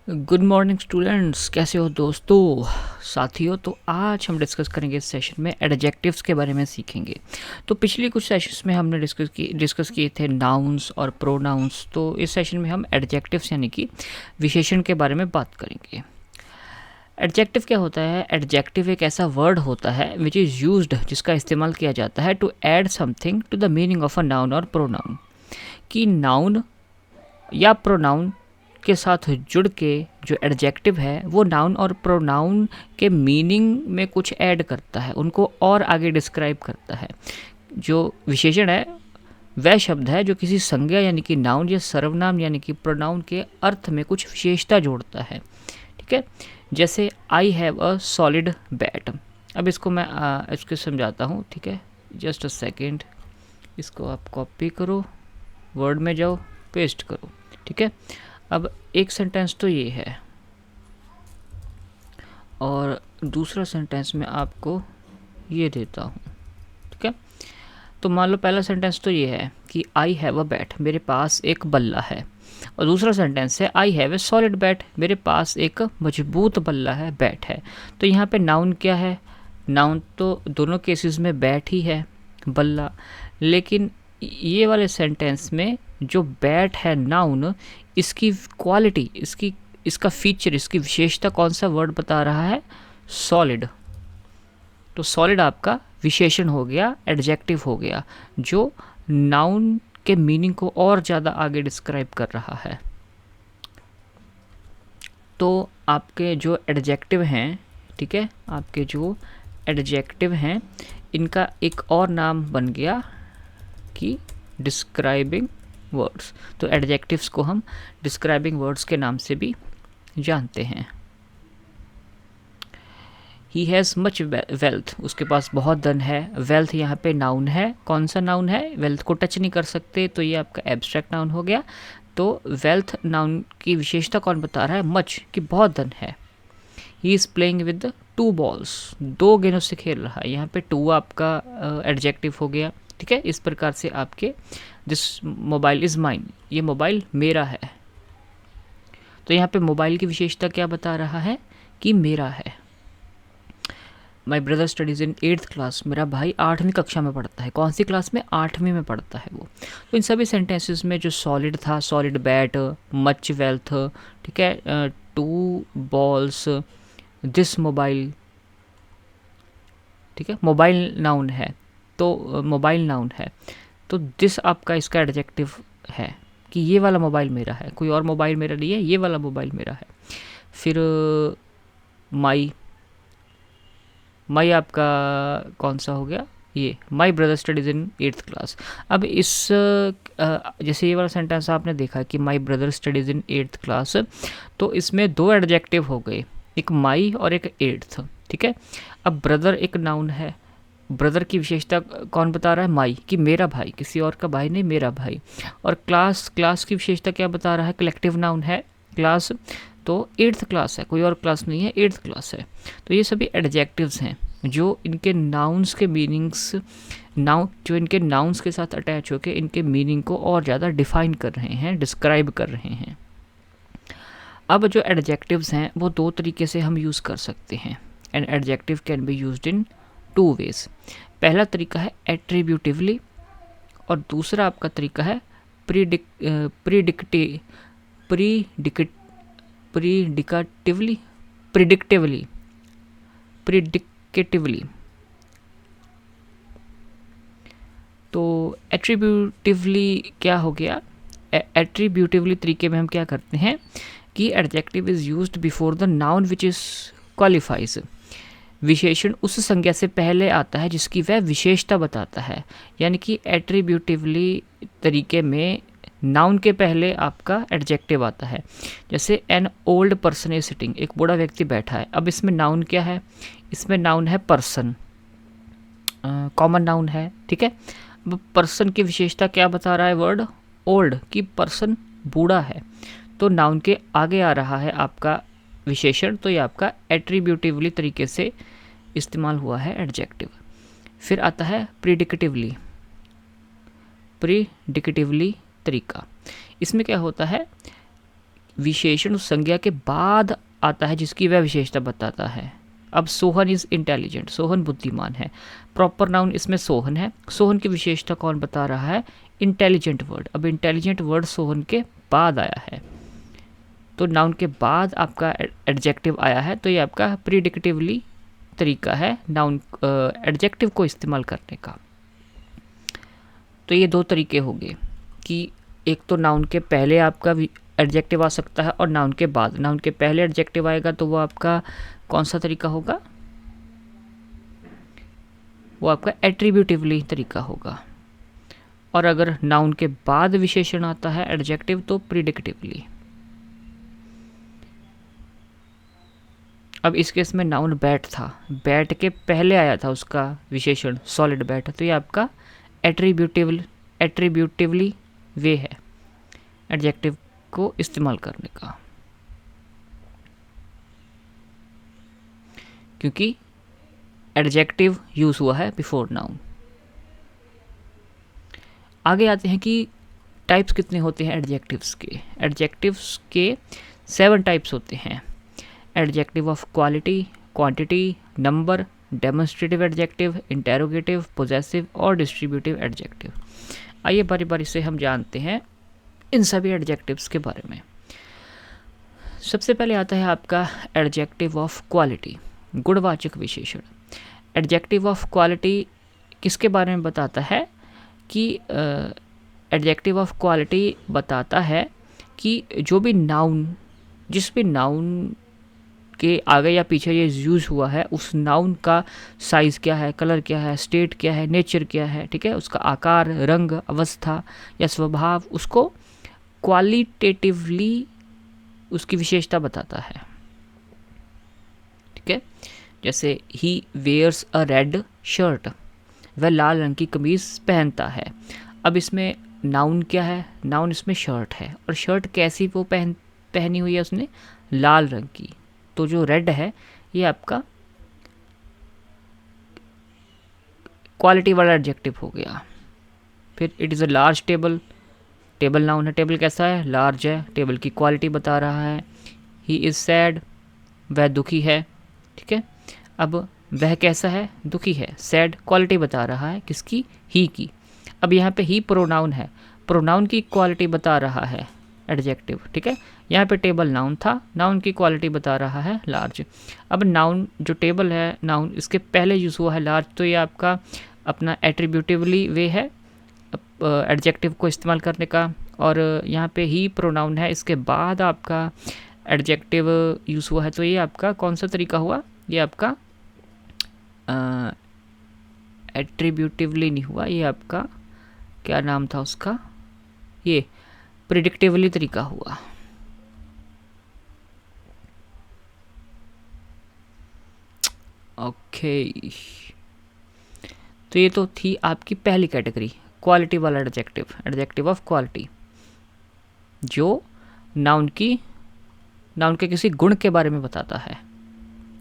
Good morning students, कैसे हो दोस्तों साथियों। तो आज हम डिस्कस करेंगे इस सेशन में एडजेक्टिव्स के बारे में सीखेंगे। तो पिछले कुछ सेशंस में हमने डिस्कस किए थे नाउन्स और प्रोनाउंस। तो इस सेशन में हम एडजेक्टिव्स यानी कि विशेषण के बारे में बात करेंगे। एडजेक्टिव क्या होता है? एडजेक्टिव एक ऐसा वर्ड होता है विच इज़ यूज्ड, जिसका इस्तेमाल किया जाता है to add something to the meaning of a noun और प्रोनाउन। कि नाउन या प्रोनाउन के साथ जुड़ के जो एडजेक्टिव है वो नाउन और प्रोनाउन के मीनिंग में कुछ ऐड करता है, उनको और आगे डिस्क्राइब करता है। जो विशेषण है वह शब्द है जो किसी संज्ञा यानी कि नाउन या सर्वनाम यानी कि प्रोनाउन के अर्थ में कुछ विशेषता जोड़ता है। ठीक है, जैसे I have a solid bat. अब इसको मैं इसको समझाता हूँ। ठीक है, जस्ट अ सेकेंड। इसको आप कॉपी करो, वर्ड में जाओ, पेस्ट करो। ठीक है, अब एक सेंटेंस तो ये है और दूसरा सेंटेंस मैं आपको ये देता हूँ। ठीक है, तो मान लो पहला सेंटेंस तो ये है कि आई हैव अ बैट, मेरे पास एक बल्ला है। और दूसरा सेंटेंस है I have a solid bat, मेरे पास एक मजबूत बल्ला है, बैट है। तो यहाँ पे नाउन क्या है? नाउन तो दोनों केसेस में बैट ही है, बल्ला। लेकिन ये वाले सेंटेंस में जो बैट है नाउन, इसकी क्वालिटी, इसका फीचर, इसकी विशेषता कौन सा वर्ड बता रहा है? सॉलिड। तो सॉलिड आपका विशेषण हो गया, एडजेक्टिव हो गया, जो नाउन के मीनिंग को और ज़्यादा आगे डिस्क्राइब कर रहा है। तो आपके जो एडजेक्टिव हैं, ठीक है, आपके जो एडजेक्टिव हैं इनका एक और नाम बन गया कि डिस्क्राइबिंग वर्ड्स। तो एडजेक्टिव्स को हम डिस्क्राइबिंग वर्ड्स के नाम से भी जानते हैं। ही हैज़ मच वेल्थ, उसके पास बहुत धन है। वेल्थ यहाँ पे नाउन है। कौन सा नाउन है? वेल्थ को टच नहीं कर सकते, तो ये आपका एब्स्ट्रैक्ट नाउन हो गया। तो वेल्थ नाउन की विशेषता कौन बता रहा है? मच, कि बहुत धन है। He is playing with 2 balls, 2 गेंदों से खेल रहा है। यहाँ पे 2 आपका एडजेक्टिव हो गया। ठीक है, इस प्रकार से आपके दिस मोबाइल इज़ माइन, ये मोबाइल मेरा है। तो यहाँ पे मोबाइल की विशेषता क्या बता रहा है? कि मेरा है। My brother studies in 8th class, मेरा भाई 8वीं कक्षा में पढ़ता है। कौन सी क्लास में? 8वीं में पढ़ता है वो। तो इन सभी सेंटेंसेस में जो सॉलिड था, सॉलिड बैट, मच वेल्थ, ठीक है, 2 बॉल्स, दिस मोबाइल, ठीक है, मोबाइल नाउन है। तो मोबाइल नाउन है, तो दिस आपका इसका एडजेक्टिव है कि ये वाला मोबाइल मेरा है, कोई और मोबाइल मेरा नहीं है, ये वाला मोबाइल मेरा है। फिर माई, माई आपका कौन सा हो गया? ये my brother studies in 8th class. अब इस जैसे ये वाला सेंटेंस आपने देखा कि my brother studies in 8th class, तो इसमें 2 एडजेक्टिव हो गए, एक माई और एक 8th। ठीक है, अब ब्रदर एक नाउन है, ब्रदर की विशेषता कौन बता रहा है? माई, कि मेरा भाई, किसी और का भाई नहीं, मेरा भाई। और क्लास, क्लास की विशेषता क्या बता रहा है? कलेक्टिव नाउन है क्लास, तो 8th क्लास है, कोई और क्लास नहीं है, 8th क्लास है। तो ये सभी एडजेक्टिव्स हैं जो इनके नाउन्स के मीनिंग्स, जो इनके नाउन्स के साथ अटैच होकर इनके मीनिंग को और ज़्यादा डिफाइन कर रहे हैं, डिस्क्राइब कर रहे हैं। अब जो एडजेक्टिव्स हैं वो 2 तरीके से हम यूज़ कर सकते हैं। And adjective can be used in 2 ways. पहला तरीका है एट्रीब्यूटिवली और दूसरा आपका तरीका है प्रिडिकेटिवली। तो एट्रीब्यूटिवली क्या हो गया? एट्रीब्यूटिवली तरीके में हम क्या करते हैं कि adjective is used before the noun which is qualifies. विशेषण उस संज्ञा से पहले आता है जिसकी वह विशेषता बताता है। यानी कि एट्रीब्यूटिवली तरीके में नाउन के पहले आपका एडजेक्टिव आता है। जैसे an old person is sitting, एक बूढ़ा व्यक्ति बैठा है। अब इसमें नाउन क्या है? इसमें नाउन है पर्सन, कॉमन नाउन है। ठीक है, अब पर्सन की विशेषता क्या बता रहा है वर्ड? ओल्ड, कि पर्सन बूढ़ा है। तो नाउन के आगे आ रहा है आपका विशेषण, तो ये आपका एट्रीब्यूटिवली तरीके से इस्तेमाल हुआ है एडजेक्टिव। फिर आता है प्रीडिकेटिवली तरीका। इसमें क्या होता है विशेषण उस संज्ञा के बाद आता है जिसकी वह विशेषता बताता है। अब सोहन इज़ इंटेलिजेंट, सोहन बुद्धिमान है। प्रॉपर नाउन इसमें सोहन है। सोहन की विशेषता कौन बता रहा है? Intelligent word. अब इंटेलिजेंट वर्ड सोहन के बाद आया है, तो नाउन के बाद आपका एडजेक्टिव आया है, तो ये आपका प्रिडिक्टिवली तरीका है नाउन एडजेक्टिव को इस्तेमाल करने का। तो ये दो तरीके हो गए कि एक तो नाउन के पहले आपका एडजेक्टिव आ सकता है और नाउन के बाद। नाउन के पहले एडजेक्टिव आएगा तो वो आपका कौन सा तरीका होगा? वो आपका एट्रीब्यूटिवली तरीका होगा। और अगर नाउन के बाद विशेषण आता है एडजेक्टिव तो प्रिडिक्टिवली। अब इस केस में नाउन बैट था, बैट के पहले आया था उसका विशेषण सॉलिड बैट, तो ये आपका एट्रीब्यूटिवली वे है एडजेक्टिव को इस्तेमाल करने का, क्योंकि एडजेक्टिव यूज हुआ है बिफोर नाउन। आगे आते हैं कि टाइप्स कितने होते हैं एडजेक्टिव्स के। एडजेक्टिव्स के 7 टाइप्स होते हैं। Adjective of quality, quantity, number, demonstrative adjective, interrogative, possessive और डिस्ट्रीब्यूटिव एडजेक्टिव। आइए बारी बारी से हम जानते हैं इन सभी एडजेक्टिव्स के बारे में। सबसे पहले आता है आपका एडजेक्टिव ऑफ क्वालिटी, गुणवाचक विशेषण। एडजेक्टिव ऑफ क्वालिटी किसके बारे में बताता है कि एडजेक्टिव ऑफ क्वालिटी बताता है कि जो भी नाउन, जिस भी नाउन के आगे या पीछे ये यूज़ हुआ है उस नाउन का साइज़ क्या है, कलर क्या है, स्टेट क्या है, नेचर क्या है, ठीक है, उसका आकार, रंग, अवस्था या स्वभाव, उसको क्वालिटेटिवली उसकी विशेषता बताता है। ठीक है, जैसे he wears a red shirt, वह लाल रंग की कमीज़ पहनता है। अब इसमें नाउन क्या है? नाउन इसमें शर्ट है, और शर्ट कैसी वो पहनी हुई है उसने? लाल रंग की। तो जो रेड है ये आपका क्वालिटी वाला एडजेक्टिव हो गया। फिर it is a large table, table noun है, टेबल कैसा है? लार्ज है, टेबल की क्वालिटी बता रहा है। ही इज़ सैड, वह दुखी है। ठीक है, अब वह कैसा है? दुखी है। सैड क्वालिटी बता रहा है, किसकी? ही की। अब यहाँ पे ही प्रोनाउन है, प्रोनाउन की क्वालिटी बता रहा है एडजेक्टिव। ठीक है, यहाँ पे टेबल नाउन था, नाउन की क्वालिटी बता रहा है लार्ज। अब नाउन जो टेबल है नाउन, इसके पहले यूज़ हुआ है लार्ज, तो ये आपका अपना एट्रीब्यूटिवली वे है एडजेक्टिव को इस्तेमाल करने का। और यहाँ पे ही प्रोनाउन है, इसके बाद आपका एडजेक्टिव यूज़ हुआ है, तो ये आपका कौन सा तरीका हुआ? ये आपका एट्रीब्यूटिवली नहीं हुआ, ये आपका क्या नाम था उसका? ये प्रिडिक्टिवली तरीका हुआ। ओके, तो ये तो थी आपकी पहली कैटेगरी, क्वालिटी वाला एडजेक्टिव, एडजेक्टिव ऑफ क्वालिटी, जो नाउन के किसी गुण के बारे में बताता है।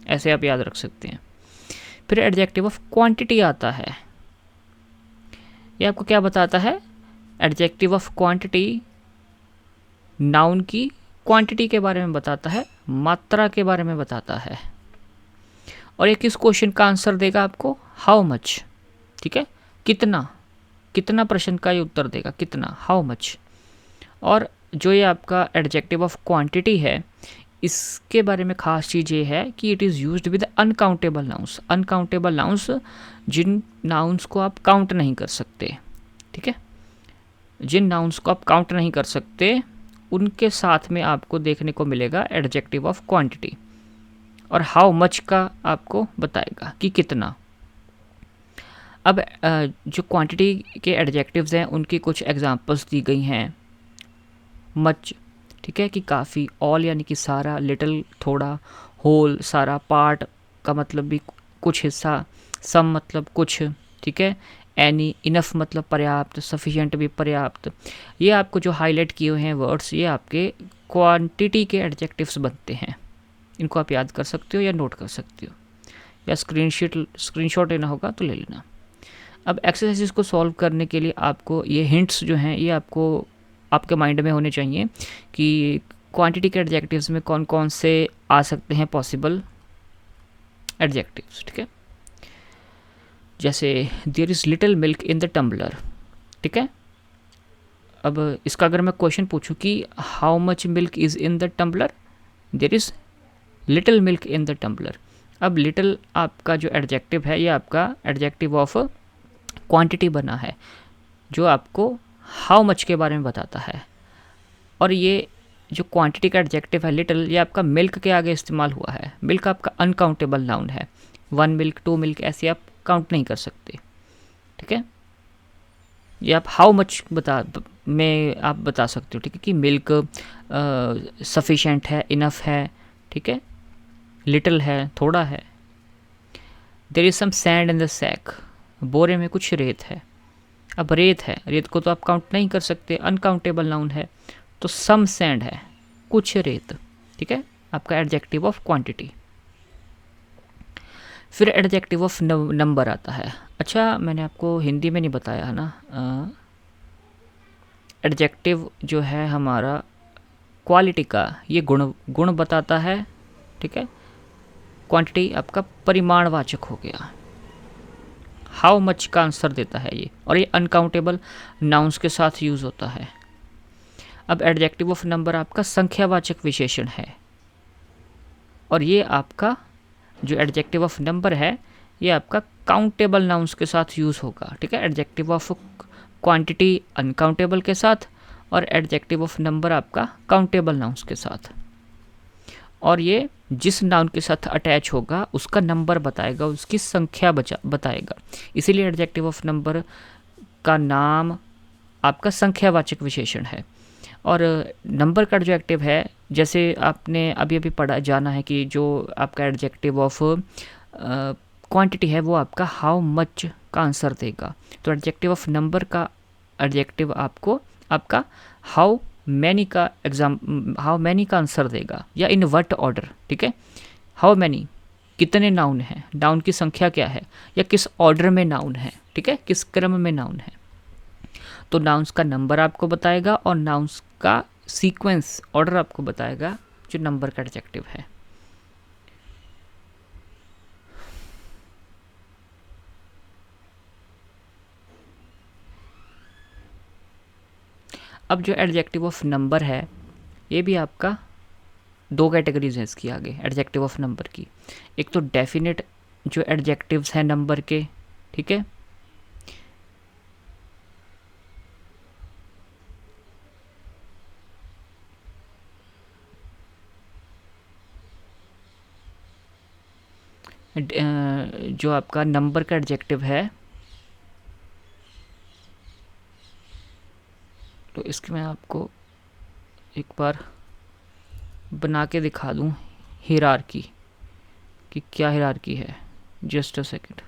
ऐसे आप याद रख सकते हैं। फिर एडजेक्टिव ऑफ क्वांटिटी आता है। ये आपको क्या बताता है? एडजेक्टिव ऑफ क्वांटिटी नाउन की क्वांटिटी के बारे में बताता है, मात्रा के बारे में बताता है। और ये किस क्वेश्चन का आंसर देगा आपको? How much. ठीक है, कितना, कितना प्रश्न का ये उत्तर देगा, कितना, हाउ मच। और जो ये आपका एडजेक्टिव ऑफ क्वांटिटी है, इसके बारे में खास चीज़ ये है कि it is used with uncountable nouns. Uncountable nouns, जिन नाउंस को आप काउंट नहीं कर सकते। ठीक है, जिन नाउंस को आप काउंट नहीं कर सकते उनके साथ में आपको देखने को मिलेगा एडजेक्टिव ऑफ क्वांटिटी। और हाउ मच का आपको बताएगा कि कितना। अब जो क्वांटिटी के एडजेक्टिव्स हैं उनकी कुछ एग्जांपल्स दी गई हैं। मच, ठीक है, कि काफ़ी। ऑल यानी कि सारा, लिटिल थोड़ा, होल सारा, पार्ट का मतलब भी कुछ हिस्सा, सम मतलब कुछ। ठीक है, एनी, इनफ मतलब पर्याप्त, सफिशिएंट भी पर्याप्त। ये आपको जो हाईलाइट किए हुए हैं वर्ड्स, ये आपके क्वांटिटी के एडजेक्टिव्स बनते हैं। इनको आप याद कर सकते हो या नोट कर सकते हो, या स्क्रीनशॉट लेना होगा तो ले लेना। अब एक्सरसाइजेस को सॉल्व करने के लिए आपको ये हिंट्स जो हैं ये आपको आपके माइंड में होने चाहिए कि क्वांटिटी के एडजेक्टिव्स में कौन कौन से आ सकते हैं पॉसिबल एडजेक्टिव्स, ठीक है। जैसे there is little milk in the tumbler, ठीक है। अब इसका अगर मैं क्वेश्चन पूछूं कि how much milk is in the tumbler, there is little milk in the tumbler. अब लिटिल आपका जो एडजेक्टिव है ये आपका एडजेक्टिव ऑफ क्वांटिटी बना है, जो आपको हाउ मच के बारे में बताता है। और ये जो क्वांटिटी का एडजेक्टिव है लिटिल, ये आपका मिल्क के आगे इस्तेमाल हुआ है। मिल्क आपका अनकाउंटेबल नाउन है, 1 मिल्क 2 मिल्क ऐसे आप काउंट नहीं कर सकते, ठीक है। ये आप हाउ मच में आप बता सकते हो, ठीक है, कि मिल्क सफिशेंट है, इनफ है, ठीक है, लिटिल है, थोड़ा है। There is some sand in the sack, बोरे में कुछ रेत है। अब रेत है, रेत को तो आप काउंट नहीं कर सकते, अनकाउंटेबल नाउन है, तो सम सैंड है, कुछ रेत, ठीक है, आपका एडजेक्टिव ऑफ क्वांटिटी। फिर एडजेक्टिव ऑफ नंबर आता है। अच्छा, मैंने आपको हिंदी में नहीं बताया है ना, एडजेक्टिव जो है हमारा क्वालिटी का, ये गुण बताता है, ठीक है। क्वांटिटी आपका परिमाणवाचक हो गया, हाउ मच का आंसर देता है ये, और ये अनकाउंटेबल नाउन्स के साथ यूज़ होता है। अब एडजेक्टिव ऑफ नंबर आपका संख्यावाचक विशेषण है, और ये आपका जो एडजेक्टिव ऑफ नंबर है ये आपका काउंटेबल नाउन्स के साथ यूज़ होगा, ठीक है। एडजेक्टिव ऑफ क्वांटिटी अनकाउंटेबल के साथ, और एडजेक्टिव ऑफ नंबर आपका काउंटेबल नाउन्स के साथ। और ये जिस नाउन के साथ अटैच होगा उसका नंबर बताएगा, उसकी संख्या बताएगा। इसीलिए एडजेक्टिव ऑफ नंबर का नाम आपका संख्यावाचक विशेषण है। और नंबर का एडजेक्टिव है, जैसे आपने अभी अभी पढ़ा जाना है कि जो आपका एडजेक्टिव ऑफ क्वांटिटी है वो आपका हाउ मच का आंसर देगा। तो एडजेक्टिव ऑफ नंबर का एडजेक्टिव आपको आपका हाउ मैनी का आंसर देगा, या इन व्हाट ऑर्डर, ठीक है। हाउ मैनी कितने नाउन हैं, नाउन की संख्या क्या है, या किस ऑर्डर में नाउन है, ठीक है, किस क्रम में नाउन है। तो नाउन्स का नंबर आपको बताएगा, और नाउन्स का सीक्वेंस ऑर्डर आपको बताएगा जो नंबर का एडजेक्टिव है। अब जो एडजेक्टिव ऑफ नंबर है ये भी आपका 2 कैटेगरीज है इसकी आगे एडजेक्टिव ऑफ नंबर की। एक तो डेफिनेट जो एडजेक्टिव्स हैं नंबर के, ठीक है, जो आपका नंबर का एडजेक्टिव है, तो इसके मैं आपको एक बार बना के दिखा दूं हिरार्की कि क्या हिरार्की है। Just a second.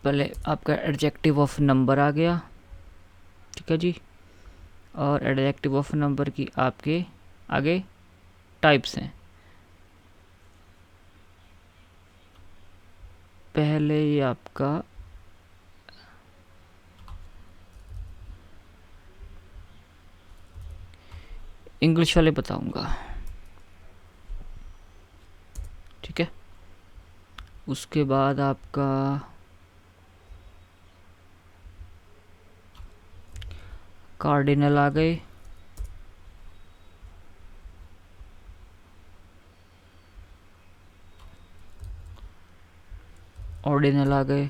पहले आपका एडजेक्टिव ऑफ नंबर आ गया, ठीक है जी, और एडजेक्टिव ऑफ नंबर की आपके आगे टाइप्स हैं। पहले ये आपका इंग्लिश वाले बताऊंगा, ठीक है। उसके बाद आपका कार्डिनल आ गए, ऑर्डिनल आ गए,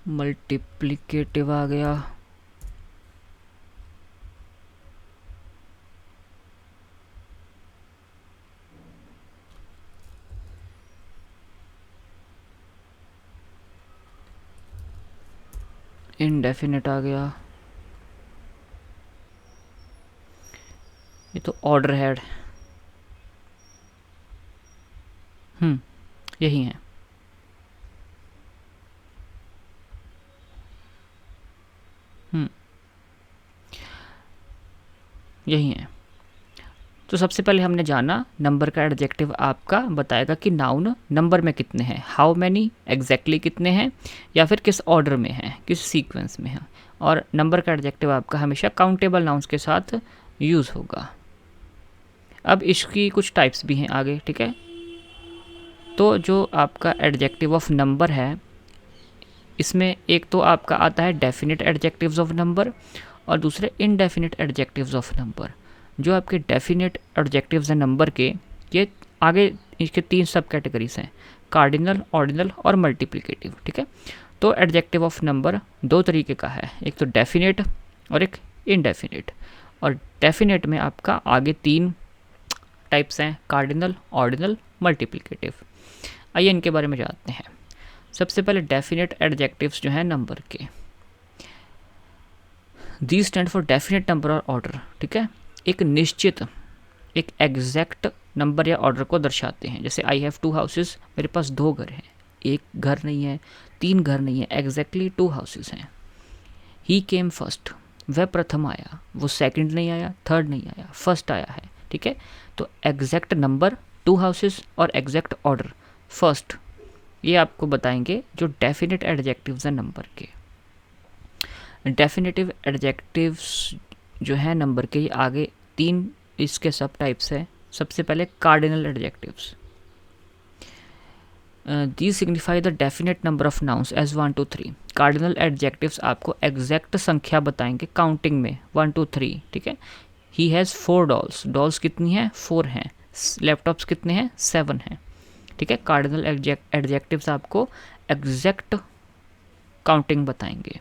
मल्टीप्लिकेटिव आ गया, इनडेफिनेट आ गया, ये तो ऑर्डर हेड, यही है। यही है। तो सबसे पहले हमने जाना नंबर का एडजेक्टिव आपका बताएगा कि नाउन नंबर में कितने हैं, हाउ मैनी, एग्जैक्टली कितने हैं, या फिर किस ऑर्डर में हैं, किस सीक्वेंस में हैं। और नंबर का एडजेक्टिव आपका हमेशा काउंटेबल नाउन्स के साथ यूज़ होगा। अब इसकी कुछ टाइप्स भी हैं आगे, ठीक है। तो जो आपका एडजेक्टिव ऑफ नंबर है, इसमें एक तो आपका आता है डेफिनेट एडजेक्टिव्स ऑफ नंबर और दूसरे इनडेफिनेट एडजेक्टिव्स ऑफ नंबर। जो आपके डेफिनेट एडजेक्टिव्स हैं नंबर के, ये आगे इसके 3 सब कैटेगरीज हैं, कार्डिनल, ऑर्डिनल और मल्टीप्लिकेटिव, ठीक है। तो एडजेक्टिव ऑफ नंबर 2 तरीके का है, एक तो डेफिनेट और एक इनडेफिनेट। और डेफिनेट में आपका आगे 3 टाइप्स हैं, कार्डिनल, ऑर्डिनल, मल्टीप्लिकेटिव। आइए इनके बारे में जानते हैं। सबसे पहले डेफिनेट एडजेक्टिव्स जो हैं नंबर के, these stand for definite number और ऑर्डर, ठीक है। एक निश्चित, एक एग्जैक्ट नंबर या ऑर्डर को दर्शाते हैं। जैसे आई हैव 2 हाउसेस, मेरे पास 2 घर हैं, एक घर नहीं है, 3 घर नहीं है, एग्जैक्टली 2 हाउसेस हैं। ही केम फर्स्ट, वह प्रथम आया, वो सेकंड नहीं आया, थर्ड नहीं आया, फर्स्ट आया है, ठीक है। तो एग्जैक्ट नंबर 2 हाउसेस और एग्जैक्ट ऑर्डर फर्स्ट, ये आपको बताएंगे जो डेफिनेट एडजेक्टिव्स हैं नंबर के। डेफिनेटिव एडजेक्टिव्स जो है नंबर के, ये आगे 3 इसके सब टाइप्स हैं। सबसे पहले cardinal adjectives, these signify the definite number of nouns as 1 to 3। Cardinal adjectives आपको एग्जैक्ट संख्या बताएंगे काउंटिंग में 1 to 3, ठीक है। ही हैज़ 4 डॉल्स, डॉल्स कितनी हैं, 4 हैं। लैपटॉप्स कितने हैं, 7 हैं, ठीक है। कार्डिनल एडजेक्टिव्स आपको एग्जैक्ट काउंटिंग बताएंगे।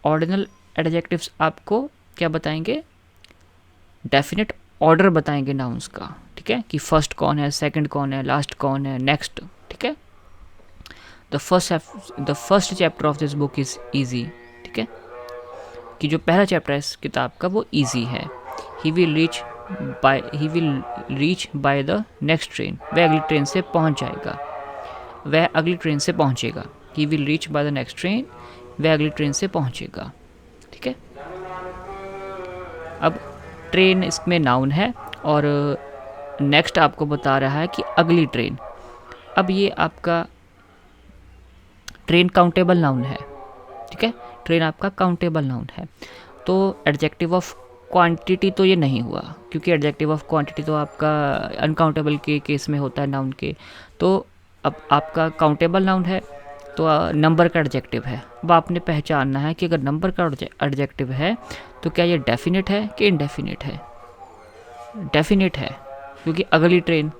ऑर्डिनल एडजेक्टिव्स आपको क्या बताएंगे, डेफिनेट ऑर्डर बताएंगे नाउन्स का, ठीक है, कि फर्स्ट कौन है, सेकंड कौन है, लास्ट कौन है, नेक्स्ट, ठीक है। The first chapter of this book is easy, ठीक है, कि जो पहला चैप्टर है इस किताब का वो ईजी है। He will reach by the next train, वह अगली ट्रेन से पहुंच जाएगा, वह अगली ट्रेन से पहुंचेगा। He will reach by the next train, वह अगली ट्रेन से पहुंचेगा, ठीक है। अब ट्रेन इसमें नाउन है और नेक्स्ट आपको बता रहा है कि अगली ट्रेन। अब ये आपका ट्रेन काउंटेबल नाउन है, ठीक है, ट्रेन आपका काउंटेबल नाउन है। तो एडजेक्टिव ऑफ क्वांटिटी तो ये नहीं हुआ, क्योंकि एडजेक्टिव ऑफ क्वांटिटी तो आपका अनकाउंटेबल के केस में होता है नाउन के। तो अब आपका काउंटेबल नाउन है तो नंबर का एडजेक्टिव है। अब आपने पहचानना है कि अगर नंबर का एडजेक्टिव है तो क्या ये डेफिनेट है कि इनडेफिनेट है। डेफिनेट है क्योंकि अगली ट्रेन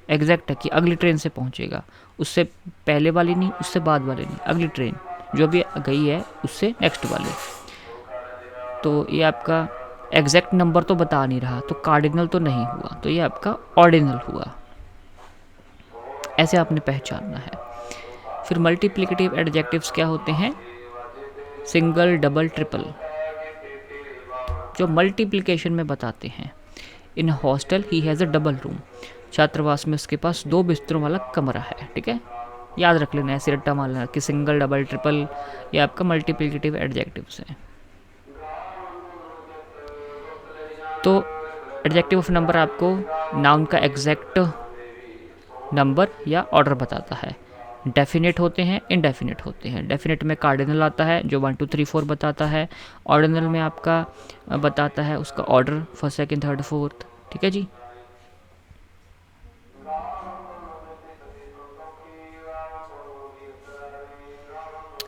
एग्जैक्ट है कि अगली ट्रेन से पहुंचेगा, उससे पहले वाली नहीं, उससे बाद वाली नहीं, अगली ट्रेन जो भी गई है उससे नेक्स्ट वाले। तो ये आपका एग्जैक्ट नंबर तो बता नहीं रहा, तो कार्डिनल तो नहीं हुआ, तो ये आपका ऑर्डिनल हुआ। ऐसे आपने पहचानना है। फिर मल्टीप्लिकेटिव एडजेक्टिव्स क्या होते हैं, सिंगल, डबल, ट्रिपल, जो मल्टीप्लिकेशन में बताते हैं। In hostel he has a double room, छात्रावास में उसके पास 2 बिस्तरों वाला कमरा है, ठीक है। याद रख लेना, ऐसे रट्टा मार लेना कि सिंगल, डबल, ट्रिपल ये आपका मल्टीप्लिकेटिव एडजेक्टिव्स हैं। तो एडजेक्टिव ऑफ नंबर आपको नाउन का एग्जैक्ट नंबर या ऑर्डर बताता है। डेफिनेट होते हैं, इनडेफिनेट होते हैं। डेफिनेट में कार्डिनल आता है जो 1 2 3 4 बताता है। ऑर्डिनल में आपका बताता है उसका order, first, second, third, fourth, ठीक है जी।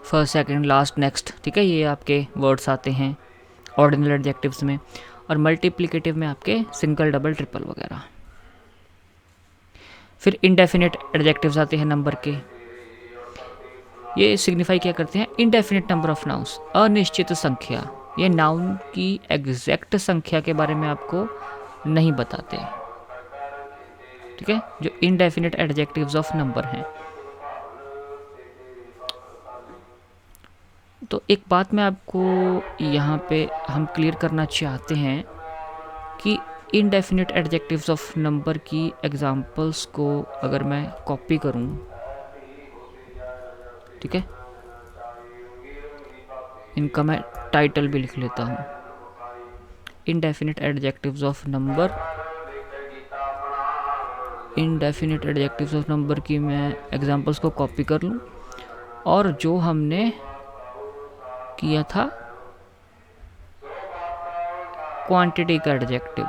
फर्स्ट, सेकंड, लास्ट, नेक्स्ट, ठीक है, ये आपके वर्ड्स आते हैं ऑर्डिनल एडजेक्टिव्स में। और मल्टीप्लिकेटिव में आपके सिंगल, डबल, ट्रिपल वगैरह। फिर इनडेफिनेट एडजेक्टिव्स आते हैं नंबर के। ये सिग्निफाई क्या करते हैं, इनडेफिनेट नंबर ऑफ नाउन्स, अनिश्चित संख्या। ये नाउन की एग्जैक्ट संख्या के बारे में आपको नहीं बताते, ठीक है, जो इनडेफिनेट एडजेक्टिव्स ऑफ नंबर हैं। तो एक बात मैं आपको यहाँ पे हम क्लियर करना चाहते हैं कि इनडेफिनेट एडजेक्टिव्स ऑफ नंबर की एग्जांपल्स को अगर मैं कॉपी करूँ, ठीक है, इनका मैं टाइटल भी लिख लेता हूँ, indefinite adjectives of number indefinite adjectives of number की मैं एग्जांपल्स को कॉपी कर लूँ और जो हमने किया था क्वांटिटी का एडजेक्टिव,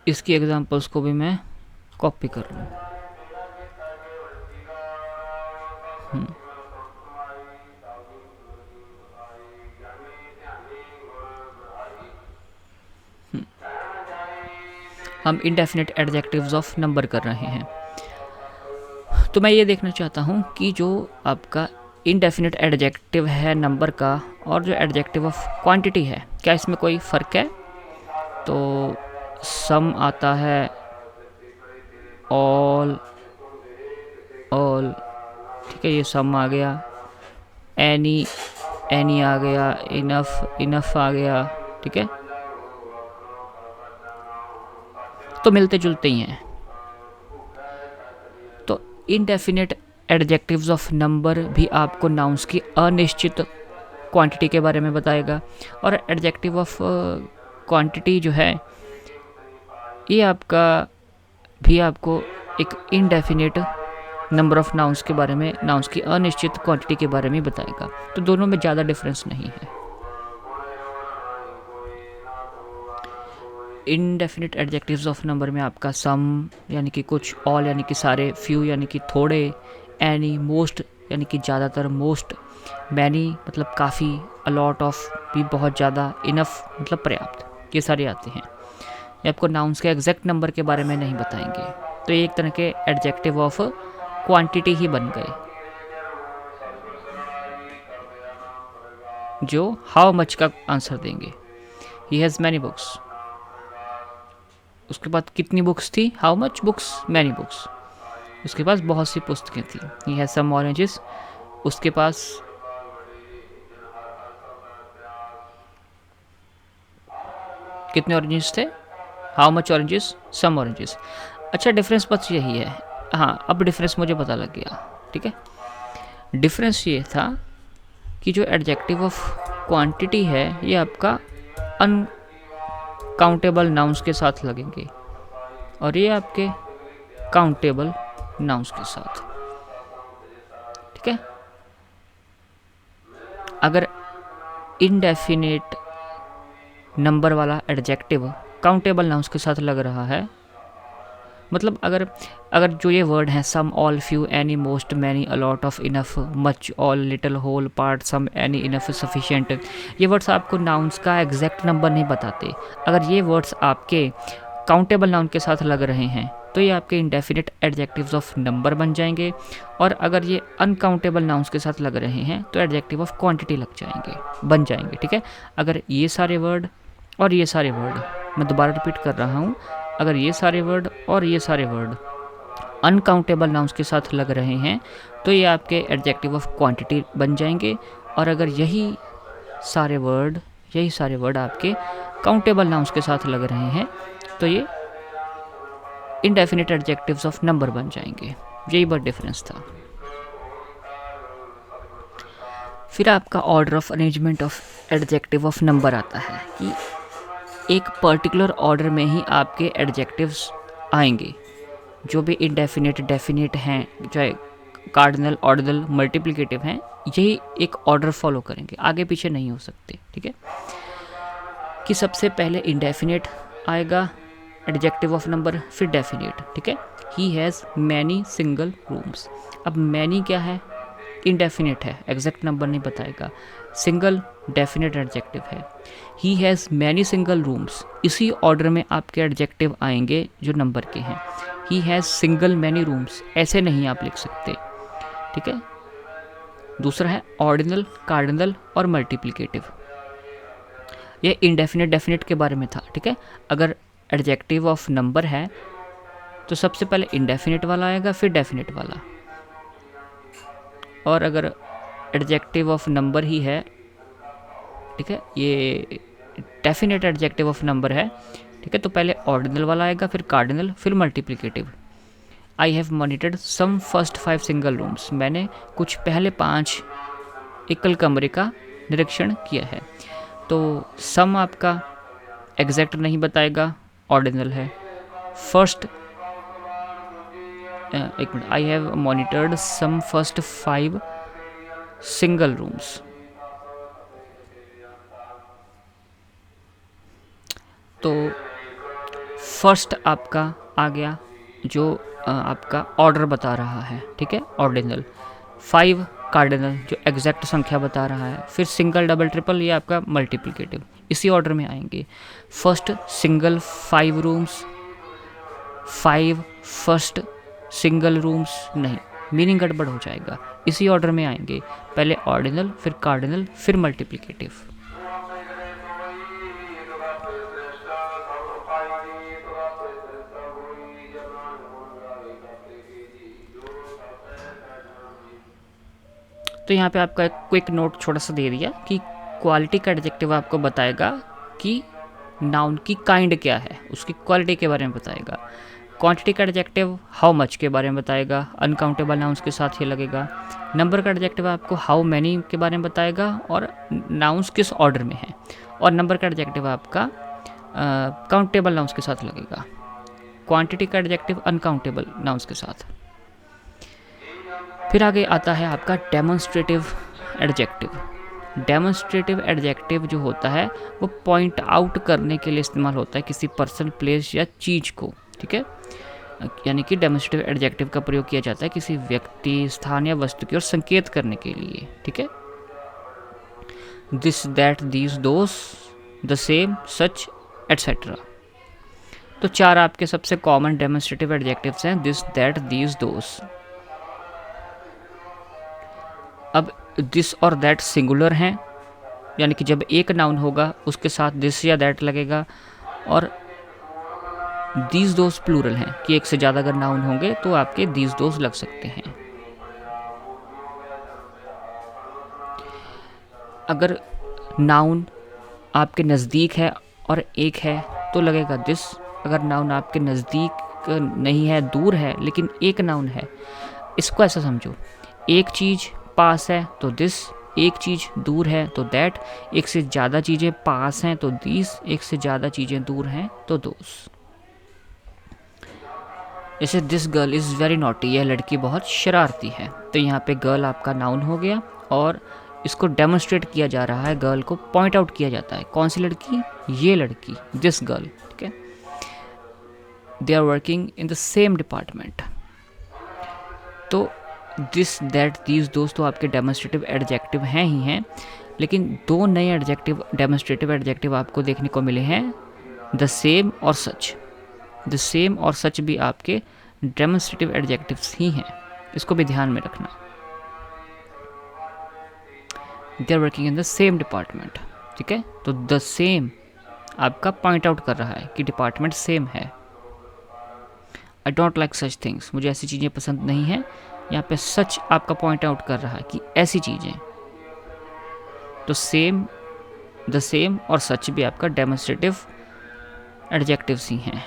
इसकी एग्जांपल्स को भी मैं कॉपी कर लूँ। हम इंडेफिनिट एडजेक्टिव्स ऑफ नंबर कर रहे हैं, तो मैं ये देखना चाहता हूँ कि जो आपका इंडेफिनिट एडजेक्टिव है नंबर का और जो एडजेक्टिव ऑफ क्वांटिटी है, क्या इसमें कोई फ़र्क है? तो सम आता है, ऑल, ठीक है, ये सम आ गया, एनी आ गया, इनफ आ गया, ठीक है, तो मिलते जुलते ही हैं। तो इनडेफिनिट एडजेक्टिव्स ऑफ नंबर भी आपको नाउन्स की अनिश्चित क्वांटिटी के बारे में बताएगा, और एडजेक्टिव ऑफ क्वांटिटी जो है ये आपको एक इनडेफिनिट नंबर ऑफ नाउन्स के बारे में, नाउन्स की अनिश्चित क्वांटिटी के बारे में बताएगा। तो दोनों में ज़्यादा डिफरेंस नहीं है। इनडेफिनिट एडजेक्टिव्स ऑफ नंबर में आपका सम यानी कि कुछ, ऑल यानी कि सारे, फ्यू यानी कि थोड़े, एनी, मोस्ट यानी कि ज़्यादातर, मोस्ट, मैनी मतलब काफ़ी, अलॉट ऑफ भी बहुत ज़्यादा, इनफ मतलब पर्याप्त, ये सारे आते हैं। ये आपको नाउन्स के एग्जैक्ट नंबर के बारे में नहीं बताएंगे। तो ये एक तरह के एडजेक्टिव ऑफ क्वांटिटी ही बन गए, जो हाउ मच का आंसर देंगे। ही हैज़ मैनी बुक्स, उसके बाद कितनी बुक्स थी? How much books? Many books. उसके पास बहुत सी पुस्तकें थी। ही हैज़ सम ऑरेंजेस, उसके पास कितने ऑरेंजेस थे? How much oranges? Some oranges. अच्छा, डिफरेंस बस यही है। हाँ, अब डिफरेंस मुझे पता लग गया, ठीक है। डिफरेंस ये था कि जो एडजेक्टिव ऑफ क्वांटिटी है ये आपका अनकाउंटेबल नाउन्स के साथ लगेंगे और ये आपके काउंटेबल नाउन्स के साथ, ठीक है। अगर इनडेफिनिट नंबर वाला एडजेक्टिव काउंटेबल नाउन्स के साथ लग रहा है, मतलब अगर जो ये वर्ड हैं some, all, few, any, most, many, a lot of, enough, much, all, little, whole, part, some, any, enough, sufficient, ये वर्ड्स आपको नाउन्स का एग्जैक्ट नंबर नहीं बताते। अगर ये वर्ड्स आपके काउंटेबल नाउन के साथ लग रहे हैं तो ये आपके इंडेफिनिट एडजेक्टिव्स ऑफ नंबर बन जाएंगे, और अगर ये अनकाउंटेबल नाउन्स के साथ लग रहे हैं तो एडजेक्टिव ऑफ क्वांटिटी बन जाएंगे, ठीक है। अगर ये सारे वर्ड और ये सारे वर्ड, मैं दोबारा रिपीट कर रहा हूँ, अगर ये सारे वर्ड और ये सारे वर्ड अनकाउंटेबल नाउन्स के साथ लग रहे हैं तो ये आपके एडजेक्टिव ऑफ क्वांटिटी बन जाएंगे, और अगर यही सारे वर्ड आपके काउंटेबल नाउन्स के साथ लग रहे हैं तो ये इंडेफिनिट एडजेक्टिव्स ऑफ नंबर बन जाएंगे। यही बड़ा डिफरेंस था। फिर आपका order of arrangement of adjective of number आता है कि एक पर्टिकुलर ऑर्डर में ही आपके एडजेक्टिव्स आएंगे। जो भी इंडेफिनिट, डेफिनिट हैं, चाहे कार्डिनल, ऑर्डिनल, मल्टीप्लिकेटिव हैं, यही एक ऑर्डर फॉलो करेंगे, आगे पीछे नहीं हो सकते, ठीक है। कि सबसे पहले इंडेफिनिट आएगा एडजेक्टिव ऑफ नंबर, फिर डेफिनिट, ठीक है। He has many single rooms. अब मैनी क्या है? इंडेफिनिट है, एग्जैक्ट नंबर नहीं बताएगा। सिंगल डेफिनिट एडजेक्टिव है। He has many single rooms, इसी ऑर्डर में आपके एडजेक्टिव आएंगे जो नंबर के हैं। He has single many rooms, ऐसे नहीं आप लिख सकते, ठीक है। दूसरा है ऑर्डिनल, कार्डिनल और मल्टीप्लिकेटिव। ये इंडेफिनिट डेफिनिट के बारे में था, ठीक है। अगर एडजेक्टिव ऑफ नंबर है तो सबसे पहले इंडेफिनिट वाला आएगा, फिर डेफिनिट वाला। और अगर एडजेक्टिव ऑफ नंबर ही है, ठीक है, ये डेफिनिट एडजेक्टिव ऑफ नंबर है, ठीक है। तो पहले ऑर्डिनल वाला आएगा, फिर कार्डिनल, फिर multiplicative. I have monitored some first 5 single rooms, मैंने कुछ पहले 5 एकल कमरे का निरीक्षण किया है। तो सम आपका एग्जैक्ट नहीं बताएगा, ऑर्डिनल है। फर्स्ट, एक minute, I have monitored some first 5 single rooms, तो फर्स्ट आपका आ गया जो आपका ऑर्डर बता रहा है, ठीक है, ऑर्डिनल। 5 कार्डिनल जो एग्जैक्ट संख्या बता रहा है, फिर सिंगल डबल ट्रिपल ये आपका मल्टीप्लिकेटिव, इसी ऑर्डर में आएंगे। First single 5 rooms, 5 first single rooms, नहीं, मीनिंग गड़बड़ हो जाएगा। इसी ऑर्डर में आएंगे, पहले ऑर्डिनल, फिर कार्डिनल, फिर मल्टीप्लिकेटिव। तो यहाँ पे आपका एक क्विक नोट छोटा सा दे दिया कि क्वालिटी का एडजेक्टिव आपको बताएगा कि नाउन की काइंड क्या है, उसकी क्वालिटी के बारे में बताएगा। क्वांटिटी का एडजेक्टिव हाउ मच के बारे में बताएगा, अनकाउंटेबल नाउन्स के साथ ये लगेगा। नंबर का एडजेक्टिव आपको हाउ मैनी के बारे में बताएगा और नाउन्स किस ऑर्डर में है। और नंबर का एडजेक्टिव आपका काउंटेबल नाउन्स के साथ लगेगा। क्वांटिटी का एडजेक्टिव अनकाउंटेबल नाउन्स के साथ। फिर आगे आता है आपका डेमोन्स्ट्रेटिव एडजेक्टिव। डेमोन्स्ट्रेटिव एडजेक्टिव जो होता है वो पॉइंट आउट करने के लिए इस्तेमाल होता है किसी पर्सन, प्लेस या चीज़ को, ठीक है। यानी कि डेमोन्स्ट्रेटिव एडजेक्टिव का प्रयोग किया जाता है किसी व्यक्ति, स्थान या वस्तु की ओर संकेत करने के लिए, ठीक है। This, that, these, those, the same, such, etcetera. तो 4 आपके सबसे कॉमन डेमोन्स्ट्रेटिव एडजेक्टिव्स हैं, दिस, दैट, दीज, दोस। अब दिस और दैट सिंगुलर हैं, यानी कि जब एक नाउन होगा उसके साथ दिस या दैट लगेगा, और दीज दोस प्लूरल हैं कि एक से ज़्यादा अगर नाउन होंगे तो आपके दीज दोस लग सकते हैं। अगर नाउन आपके नज़दीक है और एक है तो लगेगा दिस। अगर नाउन आपके नज़दीक नहीं है, दूर है, लेकिन एक नाउन है, इसको ऐसा समझो, एक चीज़ पास है तो दिस, एक चीज़ दूर है तो दैट, एक से ज़्यादा चीज़ें पास हैं तो दीस, एक से ज़्यादा चीज़ें दूर हैं तो दोस। जैसे this girl is very naughty, यह लड़की बहुत शरारती है। तो यहाँ पे गर्ल आपका नाउन हो गया और इसको डेमोन्स्ट्रेट किया जा रहा है, गर्ल को पॉइंट आउट किया जाता है। कौन सी लड़की? ये लड़की, दिस गर्ल, ठीक है। They are working in the same department. तो दिस, दैट, दीज, दोस तो आपके डेमोन्स्ट्रेटिव एडजेक्टिव हैं ही हैं, लेकिन 2 नए एडजेक्टिव, डेमोन्स्ट्रेटिव एडजेक्टिव आपको देखने को मिले हैं, द सेम और सच। द सेम और सच भी आपके डेमोन्स्ट्रेटिव एडजेक्टिव्स ही हैं, इसको भी ध्यान में रखना। They are working in the same department, ठीक है। तो द सेम आपका पॉइंट आउट कर रहा है कि डिपार्टमेंट सेम है। I don't like such things, मुझे ऐसी चीज़ें पसंद नहीं हैं। यहाँ पे सच आपका पॉइंट आउट कर रहा है कि ऐसी चीज़ें। तो सेम, द सेम और सच भी आपका डेमोन्स्ट्रेटिव एडजेक्टिव्स ही हैं।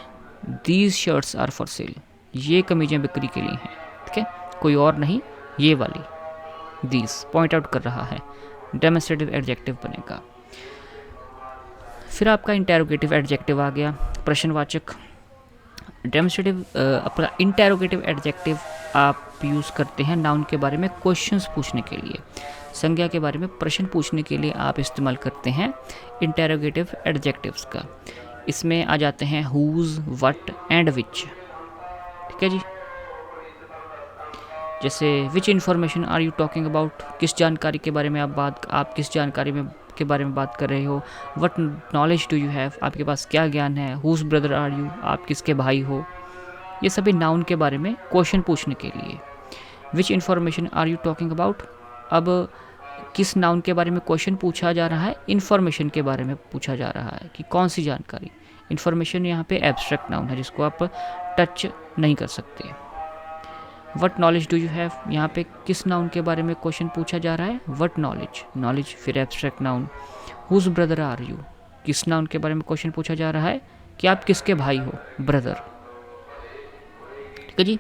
These shirts are for sale, ये कमीजें बिक्री के लिए हैं, ठीक है, कोई और नहीं, ये वाली। दीज पॉइंट आउट कर रहा है, डेमोन्स्ट्रेटिव एडजेक्टिव बनेगा। फिर आपका इंटेरोगेटिव एडजेक्टिव आ गया, प्रश्नवाचक। डेमोन्स्ट्रेटिव अपना इंटेरोगेटिव एडजेक्टिव आप यूज़ करते हैं नाउन के बारे में क्वेश्चंस पूछने के लिए, संज्ञा के बारे में प्रश्न पूछने के लिए आप इस्तेमाल करते हैं इंटेरोगेटिव एडजेक्टिव्स का। इसमें आ जाते हैं हुज, व्हाट एंड विच, ठीक है जी। जैसे which information are you talking about, किस जानकारी के बारे में आप किस जानकारी के बारे में बात कर रहे हो। What knowledge do you have, आपके पास क्या ज्ञान है। हुज ब्रदर आर यू, आप किसके भाई हो। ये सभी नाउन के बारे में क्वेश्चन पूछने के लिए। Which information are you talking about, अब किस नाउन के बारे में क्वेश्चन पूछा जा रहा है, इन्फॉर्मेशन के बारे में पूछा जा रहा है कि कौन सी जानकारी। इन्फॉर्मेशन यहाँ पे एब्स्ट्रैक्ट नाउन है जिसको आप टच नहीं कर सकते। What knowledge do you have, यहाँ पे किस नाउन के बारे में क्वेश्चन पूछा जा रहा है, व्हाट नॉलेज, नॉलेज फिर abstract noun. Whose brother are you, किस नाउन के बारे में क्वेश्चन पूछा जा रहा है, कि आप किसके भाई हो, ब्रदर। ठीक है जी।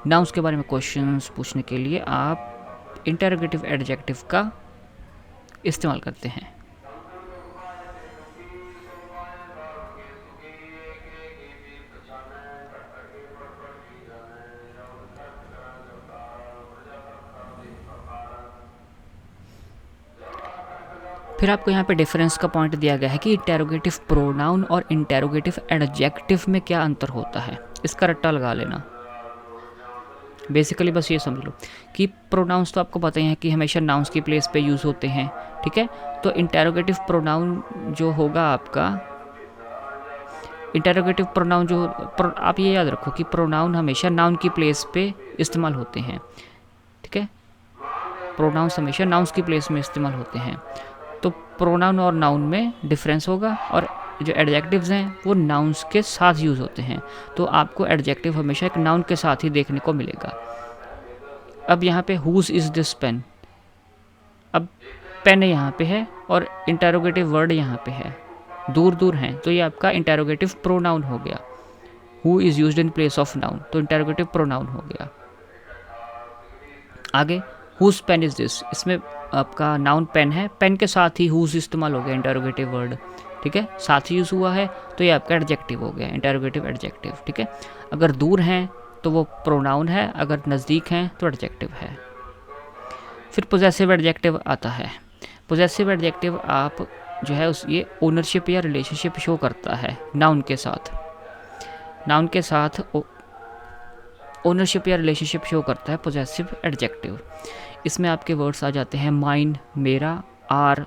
नाउन्स के बारे में क्वेश्चंस पूछने के लिए आप इंटरोगेटिव एडजेक्टिव का इस्तेमाल करते हैं। फिर आपको यहाँ पे डिफरेंस का पॉइंट दिया गया है कि इंटेरोगेटिव प्रोनाउन और इंटेरोगेटिव एडजेक्टिव में क्या अंतर होता है, इसका रट्टा लगा लेना। बेसिकली बस ये समझ लो कि प्रोनाउंस तो आपको पता ही है कि हमेशा नाउन्स की प्लेस पे यूज़ होते हैं, ठीक है। तो इंटेरोगेटिव प्रोनाउन जो होगा आपका, इंटेरोगेटिव प्रोनाउन जो आप ये याद रखो कि प्रोनाउन हमेशा नाउन की प्लेस पे इस्तेमाल होते हैं, ठीक है। प्रोनाउंस हमेशा नाउन्स की प्लेस में इस्तेमाल होते हैं। तो प्रोनाउन और नाउन में डिफरेंस होगा, और जो एडजेक्टिव्स हैं वो नाउन्स के साथ यूज़ होते हैं। तो आपको एडजेक्टिव हमेशा एक नाउन के साथ ही देखने को मिलेगा। अब यहाँ पे हुज इज़ दिस पेन, अब पेन यहाँ पे है और इंटेरोगेटिव वर्ड यहाँ पे है, दूर दूर हैं, तो ये आपका इंटेरोगेटिव प्रोनाउन हो गया। Who is used in place of noun, तो इंटेरोगेटिव प्रोनाउन हो गया। आगे हुज पेन इज़ दिस, इसमें आपका नाउन पेन है, पेन के साथ ही हुज इस्तेमाल हो गया, इंटेरोगेटिव वर्ड, ठीक है, साथ ही यूज़ हुआ है, तो ये आपका एडजेक्टिव हो गया, इंटेरोगेटिव एडजेक्टिव, ठीक है। अगर दूर हैं तो वो प्रोनाउन है, अगर नज़दीक हैं तो एडजेक्टिव है। फिर पोजेसिव एडजेक्टिव आता है। पोजेसिव एडजेक्टिव आप जो है उस ये ओनरशिप या रिलेशनशिप शो करता है नाउन के साथ, नाउन के साथ ओनरशिप या रिलेशनशिप शो करता है पोजेसिव एडजेक्टिव। इसमें आपके वर्ड्स आ जाते हैं माइन मेरा, आर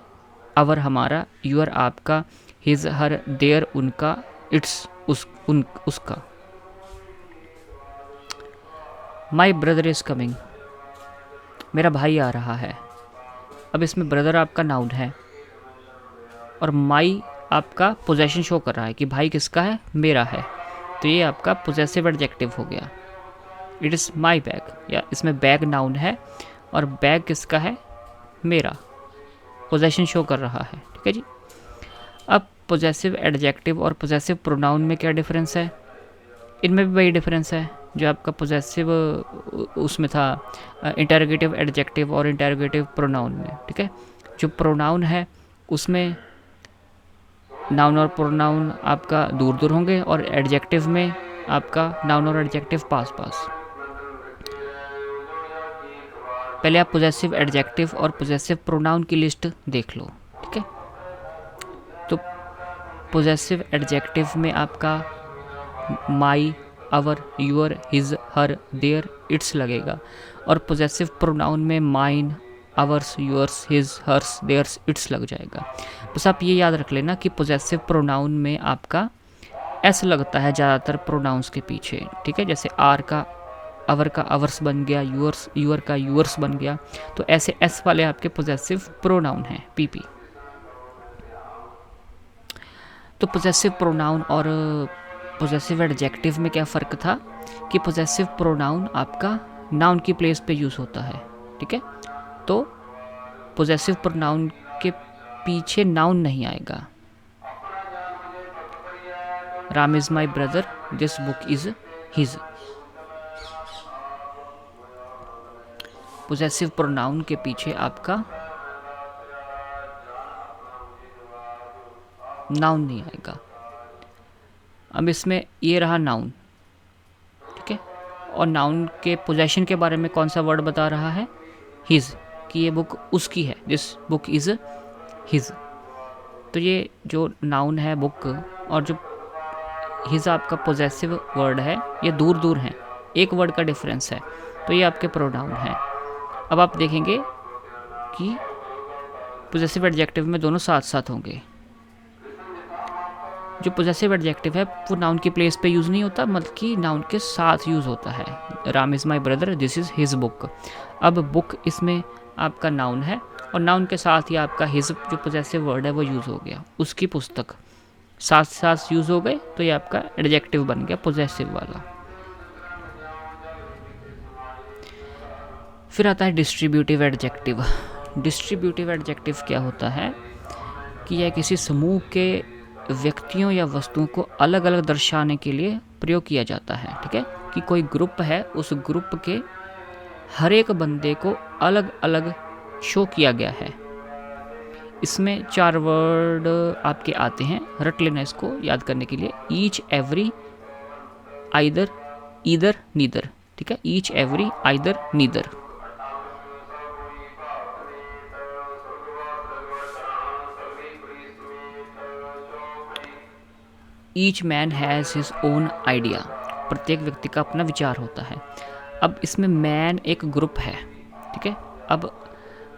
अवर हमारा, यूर आपका, हिज हर, देयर उनका, इट्स उसका। माई ब्रदर इज़ कमिंग, मेरा भाई आ रहा है। अब इसमें ब्रदर आपका नाउन है और माई आपका पोजेशन शो कर रहा है कि भाई किसका है, मेरा है, तो ये आपका पोजेसिव एडजेक्टिव हो गया। इट इज़ माई बैग, या इसमें बैग नाउन है और बैग किसका है, मेरा, पोजेशन शो कर रहा है, ठीक है जी। अब पोजेसिव एडजेक्टिव और पोजेसिव प्रोनाउन में क्या डिफरेंस है, इनमें भी वही डिफरेंस है जो आपका पोजेसिव उसमें था इंटेरोगेटिव एडजेक्टिव और इंटेरोगेटिव प्रोनाउन में, ठीक है। जो प्रोनाउन है उसमें नाउन और प्रोनाउन आपका दूर दूर होंगे और एडजेक्टिव में आपका नाउन और एडजेक्टिव पास पास। पहले आप पोजेसिव एडजेक्टिव और पोजेसिव प्रोनाउन की लिस्ट देख लो, ठीक है। तो पोजेसिव एडजेक्टिव में आपका my, our, your, his, her, their, its लगेगा, और पोजेसिव प्रोनाउन में mine, ours, yours, his, hers, theirs, its लग जाएगा। बस आप ये याद रख लेना कि पोजेसिव प्रोनाउन में आपका एस लगता है ज़्यादातर प्रोनाउंस के पीछे, ठीक है। जैसे आर का अवर का अवर्स बन गया, यूअर्स यूअर का यूअर्स बन गया, तो ऐसे एस वाले आपके पोजेसिव प्रोनाउन हैं, पीपी। तो पोजेसिव प्रोनाउन और पोजेसिव एडजेक्टिव में क्या फ़र्क था कि पोजेसिव प्रोनाउन आपका नाउन की प्लेस पे यूज़ होता है, ठीक है। तो पोजेसिव प्रोनाउन के पीछे नाउन नहीं आएगा। Ram is my brother, this book is his. Possessive pronoun के पीछे आपका नाउन नहीं आएगा। अब इसमें ये रहा नाउन, ठीक है, और नाउन के पोजेशन के बारे में कौन सा वर्ड बता रहा है, हिज, कि ये बुक उसकी है, दिस बुक इज़ हिज। तो ये जो नाउन है बुक और जो हिज आपका पोजेसिव वर्ड है, ये दूर दूर हैं, एक वर्ड का डिफरेंस है, तो ये आपके प्रोनाउन हैं। अब आप देखेंगे कि पोजेसिव एडजेक्टिव में दोनों साथ साथ होंगे। जो पोजेसिव एडजेक्टिव है वो नाउन की प्लेस पे यूज़ नहीं होता, बल्कि नाउन के साथ यूज़ होता है। Ram is my brother, this is his book. अब बुक इसमें आपका नाउन है और नाउन के साथ ही आपका हिज जो पोजेसिव वर्ड है वो यूज़ हो गया, उसकी पुस्तक साथ साथ यूज़ हो गए, तो ये आपका एडजेक्टिव बन गया पोजेसिव वाला। फिर आता है डिस्ट्रीब्यूटिव एडजेक्टिव। डिस्ट्रीब्यूटिव एडजेक्टिव क्या होता है कि यह किसी समूह के व्यक्तियों या वस्तुओं को अलग अलग दर्शाने के लिए प्रयोग किया जाता है। ठीक है, कि कोई ग्रुप है, उस ग्रुप के हर एक बंदे को अलग अलग शो किया गया है। इसमें 4 वर्ड आपके आते हैं, रट लेना इसको याद करने के लिए। Each, every, either, either, neither. ठीक है, each, every, either, neither. Each man has his own idea. प्रत्येक व्यक्ति का अपना विचार होता है। अब इसमें मैन एक ग्रुप है। ठीक है, अब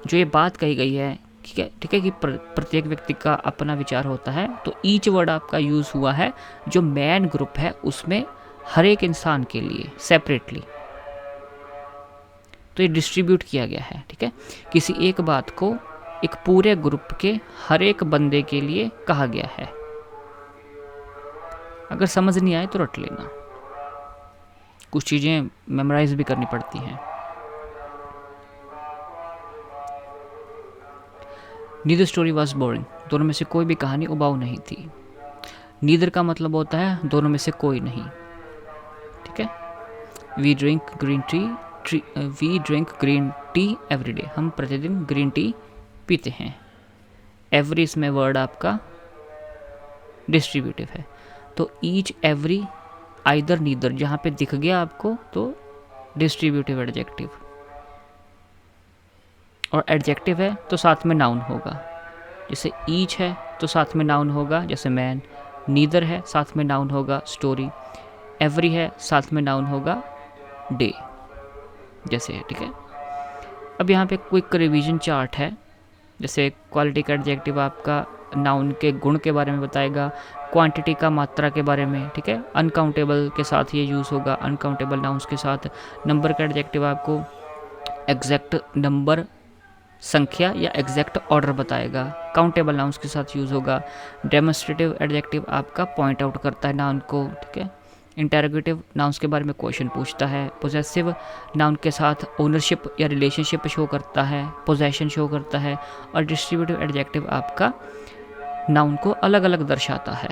जो ये बात कही गई है, ठीक है कि प्रत्येक व्यक्ति का अपना विचार होता है, तो ईच वर्ड आपका यूज़ हुआ है जो मैन ग्रुप है उसमें हर एक इंसान के लिए सेपरेटली। तो ये डिस्ट्रीब्यूट किया गया है। ठीक है, किसी एक बात को एक पूरे ग्रुप के हर एक बंदे के लिए कहा गया है। अगर समझ नहीं आए तो रट लेना, कुछ चीज़ें मेमोराइज भी करनी पड़ती हैं। Neither story was boring. दोनों में से कोई भी कहानी उबाऊ नहीं थी। नीदर का मतलब होता है दोनों में से कोई नहीं। ठीक है, we drink green tea every day. हम प्रतिदिन ग्रीन टी पीते हैं। एवरी इसमें वर्ड आपका डिस्ट्रीब्यूटिव है, तो ईच, एवरी, आइदर, नीदर जहाँ पे दिख गया आपको तो डिस्ट्रीब्यूटिव एडजेक्टिव। और एडजेक्टिव है तो साथ में नाउन होगा। जैसे ईच है तो साथ में नाउन होगा, जैसे मैन। नीदर है साथ में नाउन होगा, स्टोरी। एवरी है साथ में नाउन होगा, डे, जैसे है। ठीक है, अब यहाँ पे क्विक रिवीजन चार्ट है। जैसे क्वालिटी का एडजेक्टिव आपका नाउन के गुण के बारे में बताएगा, क्वांटिटी का मात्रा के बारे में। ठीक है, अनकाउंटेबल के साथ ये यूज़ होगा, अनकाउंटेबल नाउन्स के साथ। नंबर का एडजेक्टिव आपको एग्जैक्ट नंबर, संख्या या एग्जैक्ट ऑर्डर बताएगा, काउंटेबल नाउन्स के साथ यूज़ होगा। डेमोन्स्ट्रेटिव एडजेक्टिव आपका पॉइंट आउट करता है नाउन को। ठीक है, इंटरोगेटिव नाउन्स के बारे में क्वेश्चन पूछता है। पोजेसिव नाउन के साथ ओनरशिप या रिलेशनशिप शो करता है, पोजेशन शो करता है। और डिस्ट्रीब्यूटिव एडजेक्टिव आपका नाउन को अलग अलग दर्शाता है।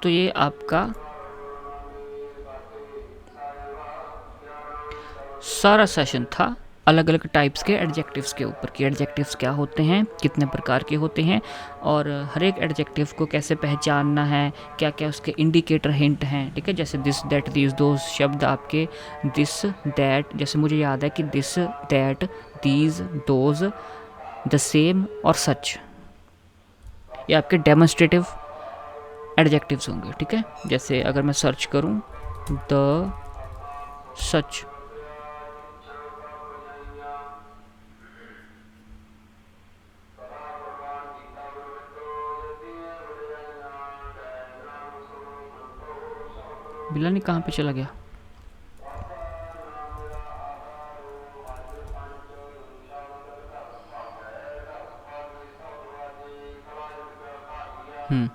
तो ये आपका सारा सेशन था अलग अलग टाइप्स के एडजेक्टिव्स के ऊपर, कि एडजेक्टिव्स क्या होते हैं, कितने प्रकार के होते हैं, और हर एक एडजेक्टिव को कैसे पहचानना है, क्या क्या उसके इंडिकेटर हिंट हैं। ठीक है, जैसे दिस, दैट, दीज, दोज शब्द आपके दिस, दैट, जैसे मुझे याद है कि this, that, these, those, the same और सच, ये आपके डेमोन्स्ट्रेटिव एडजेक्टिव्स होंगे। ठीक है, जैसे अगर मैं सर्च करूं द सच, बिलानी कहाँ पे चला गया?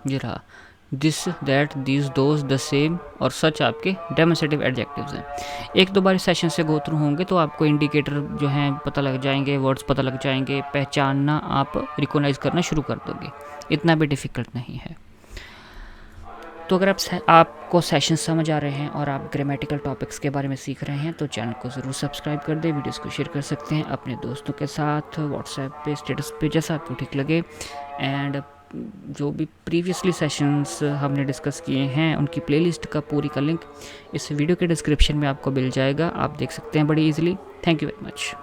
ये रहा। This, that, this, those, the same और सच आपके डेमोन्स्ट्रेटिव एडजेक्टिव्स हैं। एक दो बार सेशन से गो थ्रू होंगे तो आपको इंडिकेटर जो हैं पता लग जाएंगे, वर्ड्स पता लग जाएंगे, पहचानना आप रिकॉग्नाइज करना शुरू कर दोगे। इतना भी डिफ़िकल्ट नहीं है। तो अगर आपको सेशन समझ आ रहे हैं और आप ग्रामेटिकल टॉपिक्स के बारे में सीख रहे हैं तो चैनल को ज़रूर सब्सक्राइब कर दें। वीडियोस को शेयर कर सकते हैं अपने दोस्तों के साथ, व्हाट्सएप पे, स्टेटस पे, जैसा आपको ठीक लगे। एंड जो भी प्रीवियसली सेशंस हमने डिस्कस किए हैं उनकी प्लेलिस्ट का पूरी का लिंक इस वीडियो के डिस्क्रिप्शन में आपको मिल जाएगा, आप देख सकते हैं बड़ी easily. Thank you very much.